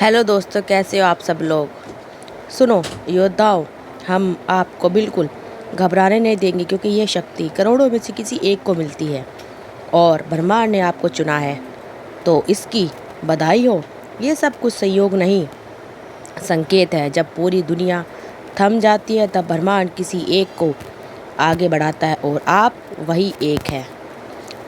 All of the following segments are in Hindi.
हेलो दोस्तों, कैसे हो आप सब लोग। सुनो योद्धाओं, हम आपको बिल्कुल घबराने नहीं देंगे क्योंकि ये शक्ति करोड़ों में से किसी एक को मिलती है और ब्रह्मांड ने आपको चुना है, तो इसकी बधाई हो। ये सब कुछ संयोग नहीं, संकेत है। जब पूरी दुनिया थम जाती है तब ब्रह्मांड किसी एक को आगे बढ़ाता है और आप वही एक है।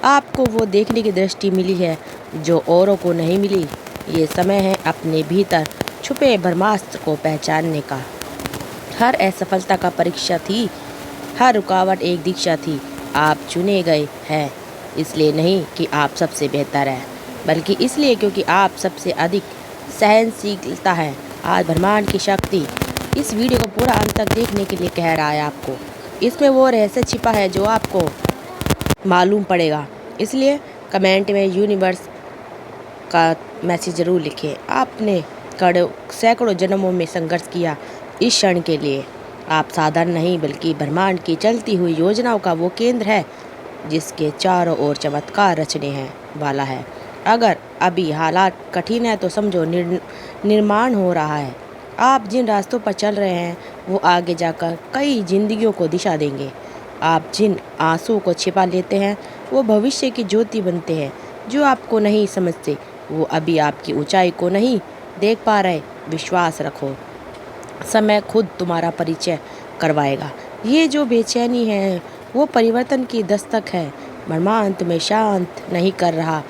आपको वो देखने की दृष्टि मिली है जो औरों को नहीं मिली। ये समय है अपने भीतर छुपे ब्रह्मास्त्र को पहचानने का। हर असफलता का परीक्षा थी, हर रुकावट एक दीक्षा थी। आप चुने गए हैं इसलिए नहीं कि आप सबसे बेहतर हैं, बल्कि इसलिए क्योंकि आप सबसे अधिक सहनशीलता है। आज ब्रह्मांड की शक्ति इस वीडियो को पूरा अंत तक देखने के लिए कह रहा है आपको। इसमें वो रहस्य छिपा है जो आपको मालूम पड़ेगा। इसलिए कमेंट में यूनिवर्स का मैसेज ज़रूर लिखें। आपने सैकड़ों जन्मों में संघर्ष किया इस क्षण के लिए। आप साधारण नहीं बल्कि ब्रह्मांड की चलती हुई योजनाओं का वो केंद्र है जिसके चारों ओर चमत्कार रचने हैं वाला है। अगर अभी हालात कठिन है तो समझो निर्माण हो रहा है। आप जिन रास्तों पर चल रहे हैं वो आगे जाकर कई जिंदगियों को दिशा देंगे। आप जिन आंसुओं को छिपा लेते हैं वो भविष्य की ज्योति बनते हैं। जो आपको नहीं समझते वो अभी आपकी ऊंचाई को नहीं देख पा रहे। विश्वास रखो, समय खुद तुम्हारा परिचय करवाएगा। ये जो बेचैनी है वो परिवर्तन की दस्तक है। ब्रह्मांड तुम्हें शांत नहीं कर रहा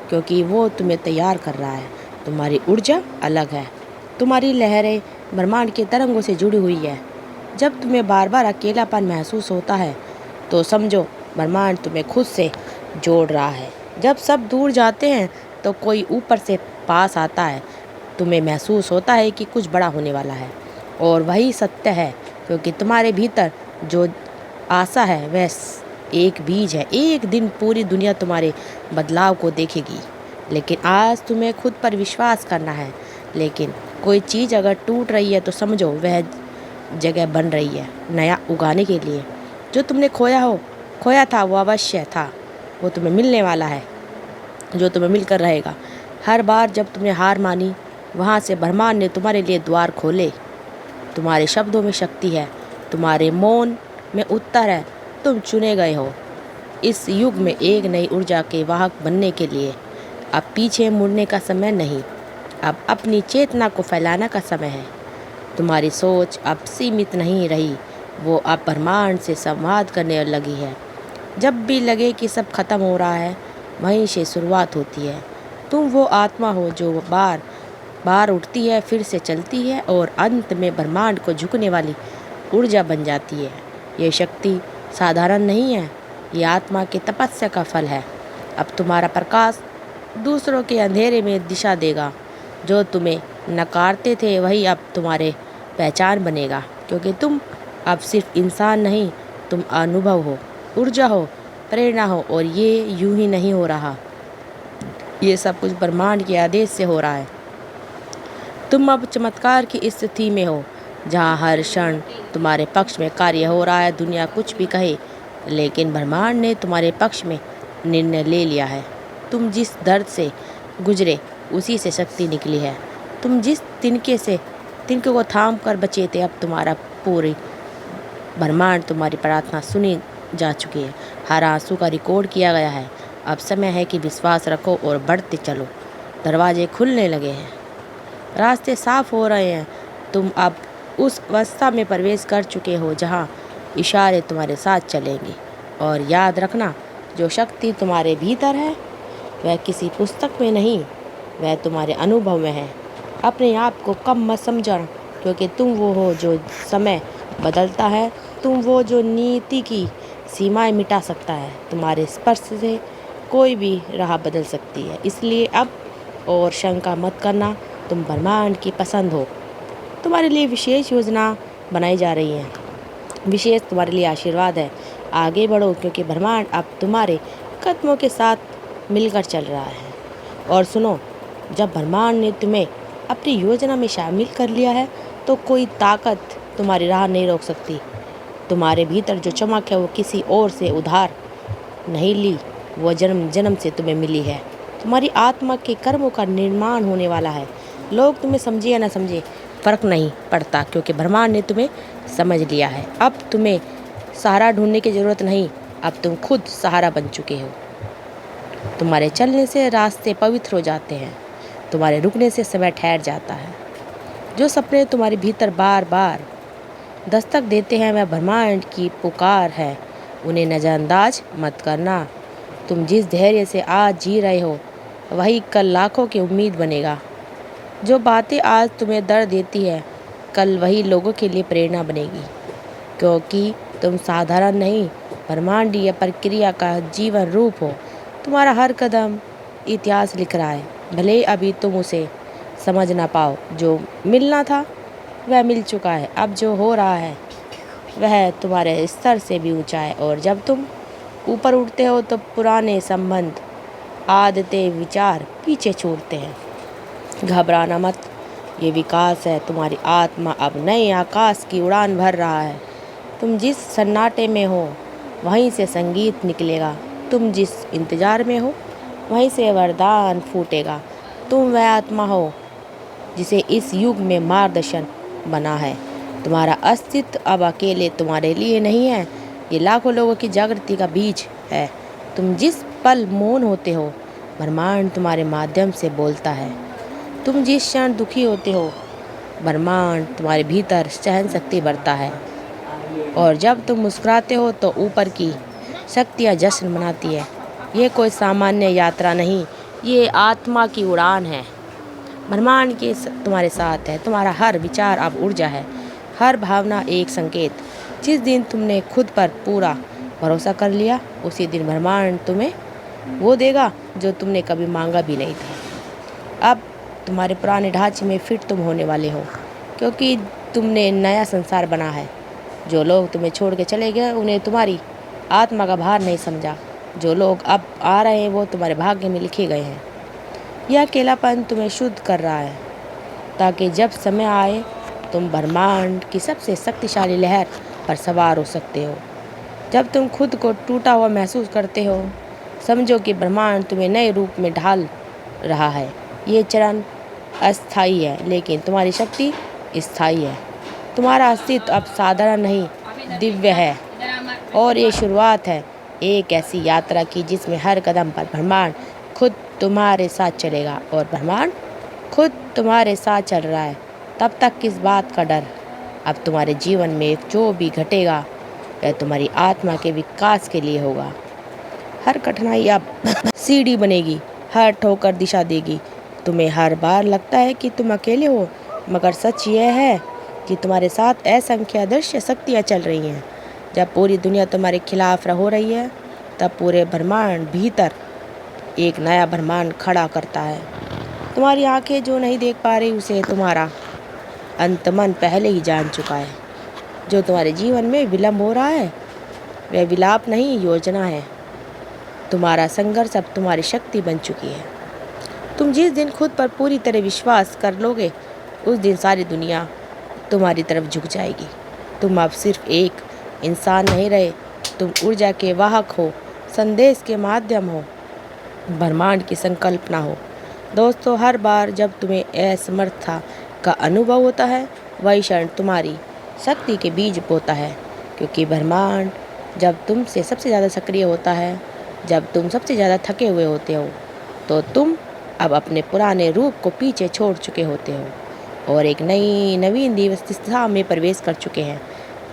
क्योंकि वो तुम्हें तैयार कर रहा है। तुम्हारी ऊर्जा अलग है, तुम्हारी लहरें ब्रह्मांड के तरंगों से जुड़ी हुई है। जब तुम्हें बार बार अकेलापन महसूस होता है तो समझो ब्रह्मांड तुम्हें खुद से जोड़ रहा है। जब सब दूर जाते हैं तो कोई ऊपर से पास आता है। तुम्हें महसूस होता है कि कुछ बड़ा होने वाला है और वही सत्य है, क्योंकि तुम्हारे भीतर जो आशा है वह एक बीज है। एक दिन पूरी दुनिया तुम्हारे बदलाव को देखेगी, लेकिन आज तुम्हें खुद पर विश्वास करना है। लेकिन कोई चीज़ अगर टूट रही है तो समझो वह जगह बन रही है नया उगाने के लिए। जो तुमने खोया था वो अवश्य था, वो तुम्हें मिलने वाला है, जो तुम्हें मिलकर रहेगा। हर बार जब तुमने हार मानी वहाँ से ब्रह्मांड ने तुम्हारे लिए द्वार खोले। तुम्हारे शब्दों में शक्ति है, तुम्हारे मौन में उत्तर है। तुम चुने गए हो इस युग में एक नई ऊर्जा के वाहक बनने के लिए। अब पीछे मुड़ने का समय नहीं, अब अपनी चेतना को फैलाने का समय है। तुम्हारी सोच अब सीमित नहीं रही, वो अब ब्रह्मांड से संवाद करने लगी है। जब भी लगे कि सब खत्म हो रहा है वहीं से शुरुआत होती है। तुम वो आत्मा हो जो बार बार उठती है, फिर से चलती है और अंत में ब्रह्मांड को झुकने वाली ऊर्जा बन जाती है। ये शक्ति साधारण नहीं है, ये आत्मा की तपस्या का फल है। अब तुम्हारा प्रकाश दूसरों के अंधेरे में दिशा देगा। जो तुम्हें नकारते थे वही अब तुम्हारे पहचान बनेगा, क्योंकि तुम अब सिर्फ इंसान नहीं, तुम अनुभव हो, ऊर्जा हो, प्रेरणा हो। और ये यूं ही नहीं हो रहा, ये सब कुछ ब्रह्मांड के आदेश से हो रहा है। तुम अब चमत्कार की स्थिति में हो जहाँ हर क्षण तुम्हारे पक्ष में कार्य हो रहा है। दुनिया कुछ भी कहे, लेकिन ब्रह्मांड ने तुम्हारे पक्ष में निर्णय ले लिया है। तुम जिस दर्द से गुजरे उसी से शक्ति निकली है। तुम जिस तिनके को थाम कर बचे थे, अब तुम्हारा पूरी ब्रह्मांड तुम्हारी प्रार्थना सुनी जा चुकी है। हर आंसू का रिकॉर्ड किया गया है। अब समय है कि विश्वास रखो और बढ़ते चलो। दरवाजे खुलने लगे हैं, रास्ते साफ हो रहे हैं। तुम अब उस अवस्था में प्रवेश कर चुके हो जहां इशारे तुम्हारे साथ चलेंगे। और याद रखना, जो शक्ति तुम्हारे भीतर है वह किसी पुस्तक में नहीं, वह तुम्हारे अनुभव में है। अपने आप को कम मत समझना, क्योंकि तुम वो हो जो समय बदलता है। तुम वो जो नीति की सीमाएं मिटा सकता है। तुम्हारे स्पर्श से कोई भी राह बदल सकती है। इसलिए अब और शंका मत करना, तुम ब्रह्मांड की पसंद हो। तुम्हारे लिए विशेष योजना बनाई जा रही है, विशेष तुम्हारे लिए आशीर्वाद है। आगे बढ़ो, क्योंकि ब्रह्मांड अब तुम्हारे कदमों के साथ मिलकर चल रहा है। और सुनो, जब ब्रह्मांड ने तुम्हें अपनी योजना में शामिल कर लिया है तो कोई ताकत तुम्हारी राह नहीं रोक सकती। तुम्हारे भीतर जो चमक है वो किसी और से उधार नहीं ली, वो जन्म जन्म से तुम्हें मिली है। तुम्हारी आत्मा के कर्मों का निर्माण होने वाला है। लोग तुम्हें समझे या ना समझे फ़र्क नहीं पड़ता, क्योंकि ब्रह्मांड ने तुम्हें समझ लिया है। अब तुम्हें सहारा ढूंढने की ज़रूरत नहीं, अब तुम खुद सहारा बन चुके हो। तुम्हारे चलने से रास्ते पवित्र हो जाते हैं, तुम्हारे रुकने से समय ठहर जाता है। जो सपने तुम्हारे भीतर बार बार दस्तक देते हैं वह ब्रह्मांड की पुकार है, उन्हें नज़रअंदाज मत करना। तुम जिस धैर्य से आज जी रहे हो वही कल लाखों की उम्मीद बनेगा। जो बातें आज तुम्हें दर्द देती है कल वही लोगों के लिए प्रेरणा बनेगी, क्योंकि तुम साधारण नहीं ब्रह्मांडीय प्रक्रिया का जीवन रूप हो। तुम्हारा हर कदम इतिहास लिख रहा है, भले अभी तुम उसे समझ ना पाओ। जो मिलना था वह मिल चुका है, अब जो हो रहा है वह तुम्हारे स्तर से भी ऊंचा है। और जब तुम ऊपर उठते हो तो पुराने संबंध, आदतें, विचार पीछे छोड़ते हैं। घबराना मत, ये विकास है। तुम्हारी आत्मा अब नए आकाश की उड़ान भर रहा है। तुम जिस सन्नाटे में हो वहीं से संगीत निकलेगा, तुम जिस इंतज़ार में हो वहीं से वरदान फूटेगा। तुम वह आत्मा हो जिसे इस युग में मार्गदर्शन बना है। तुम्हारा अस्तित्व अब अकेले तुम्हारे लिए नहीं है, ये लाखों लोगों की जागृति का बीज है। तुम जिस पल मौन होते हो ब्रह्मांड तुम्हारे माध्यम से बोलता है। तुम जिस क्षण दुखी होते हो ब्रह्मांड तुम्हारे भीतर सहन शक्ति भरता है। और जब तुम मुस्कुराते हो तो ऊपर की शक्तियाँ जश्न मनाती है। ये कोई सामान्य यात्रा नहीं, ये आत्मा की उड़ान है। ब्रह्मांड के तुम्हारे साथ है। तुम्हारा हर विचार अब ऊर्जा है, हर भावना एक संकेत। जिस दिन तुमने खुद पर पूरा भरोसा कर लिया उसी दिन ब्रह्मांड तुम्हें वो देगा जो तुमने कभी मांगा भी नहीं था। अब तुम्हारे पुराने ढांचे में फिट तुम होने वाले हो, क्योंकि तुमने नया संसार बना है। जो लोग तुम्हें छोड़ के चले गए उन्हें तुम्हारी आत्मा का भार नहीं समझा। जो लोग अब आ रहे हैं वो तुम्हारे भाग्य में लिखे गए हैं। यह अकेलापन तुम्हें शुद्ध कर रहा है, ताकि जब समय आए तुम ब्रह्मांड की सबसे शक्तिशाली लहर पर सवार हो सकते हो। जब तुम खुद को टूटा हुआ महसूस करते हो समझो कि ब्रह्मांड तुम्हें नए रूप में ढाल रहा है। ये चरण अस्थायी है, लेकिन तुम्हारी शक्ति स्थायी है। तुम्हारा अस्तित्व अब साधारण नहीं, दिव्य है। और ये शुरुआत है एक ऐसी यात्रा की जिसमें हर कदम पर ब्रह्मांड खुद तुम्हारे साथ चलेगा। और ब्रह्मांड खुद तुम्हारे साथ चल रहा है। तब तक किस बात का डर? अब तुम्हारे जीवन में जो भी घटेगा वह तुम्हारी आत्मा के विकास के लिए होगा। हर कठिनाई अब सीढ़ी बनेगी, हर ठोकर दिशा देगी। तुम्हें हर बार लगता है कि तुम अकेले हो, मगर सच यह है कि तुम्हारे साथ असंख्य अदृश्य शक्तियाँ चल रही हैं। जब पूरी दुनिया तुम्हारे खिलाफ हो रही है तब पूरे ब्रह्मांड भीतर एक नया ब्रह्मांड खड़ा करता है। तुम्हारी आंखें जो नहीं देख पा रही उसे तुम्हारा अंतमन पहले ही जान चुका है। जो तुम्हारे जीवन में विलंब हो रहा है वह विलाप नहीं, योजना है। तुम्हारा संघर्ष अब तुम्हारी शक्ति बन चुकी है। तुम जिस दिन खुद पर पूरी तरह विश्वास कर लोगे उस दिन सारी दुनिया तुम्हारी तरफ झुक जाएगी। तुम अब सिर्फ एक इंसान नहीं रहे, तुम ऊर्जा के वाहक हो, संदेश के माध्यम हो, ब्रह्मांड की संकल्पना हो। दोस्तों, हर बार जब तुम्हें असमर्थता का अनुभव होता है वही क्षण तुम्हारी शक्ति के बीज बोता है, क्योंकि ब्रह्मांड जब तुमसे सबसे ज़्यादा सक्रिय होता है, जब तुम सबसे ज़्यादा थके हुए होते हो, तो तुम अब अपने पुराने रूप को पीछे छोड़ चुके होते हो और एक नवीन दिशा में प्रवेश कर चुके हैं।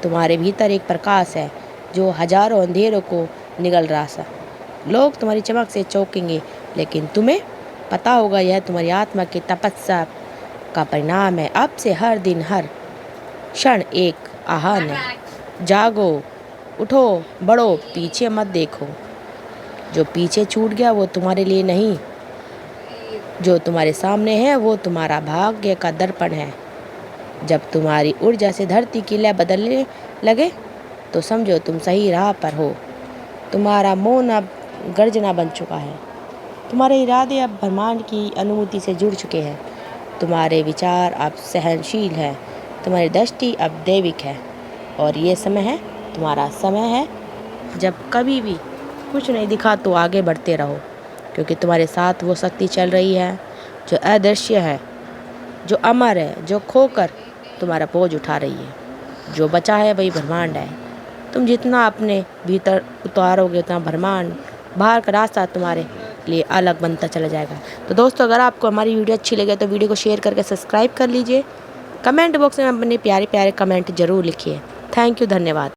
तुम्हारे भीतर एक प्रकाश है जो हजारों अंधेरों को निगल रहा था। लोग तुम्हारी चमक से चौंकेंगे, लेकिन तुम्हें पता होगा यह तुम्हारी आत्मा की तपस्या का परिणाम है। अब से हर दिन, हर क्षण एक आह्वान है। जागो, उठो, बढ़ो, पीछे मत देखो। जो पीछे छूट गया वो तुम्हारे लिए नहीं, जो तुम्हारे सामने है वो तुम्हारा भाग्य का दर्पण है। जब तुम्हारी ऊर्जा से धरती की लय बदलने लगे तो समझो तुम सही राह पर हो। तुम्हारा मौन अब गर्जना बन चुका है। तुम्हारे इरादे अब ब्रह्मांड की अनुभूति से जुड़ चुके हैं। तुम्हारे विचार अब सहनशील है, तुम्हारी दृष्टि अब दैविक है। और ये समय है, तुम्हारा समय है। जब कभी भी कुछ नहीं दिखा तो आगे बढ़ते रहो, क्योंकि तुम्हारे साथ वो शक्ति चल रही है जो अदृश्य है। जो अमर है, जो खोकर तुम्हारा बोझ उठा रही है। जो बचा है वही ब्रह्मांड है। तुम जितना अपने भीतर उतारोगे उतना ब्रह्मांड बाहर का रास्ता तुम्हारे लिए अलग बनता चला जाएगा। तो दोस्तों, अगर आपको हमारी वीडियो अच्छी लगे तो वीडियो को शेयर करके सब्सक्राइब कर लीजिए। कमेंट बॉक्स में अपने प्यारे प्यारे कमेंट ज़रूर लिखिए। थैंक यू, धन्यवाद।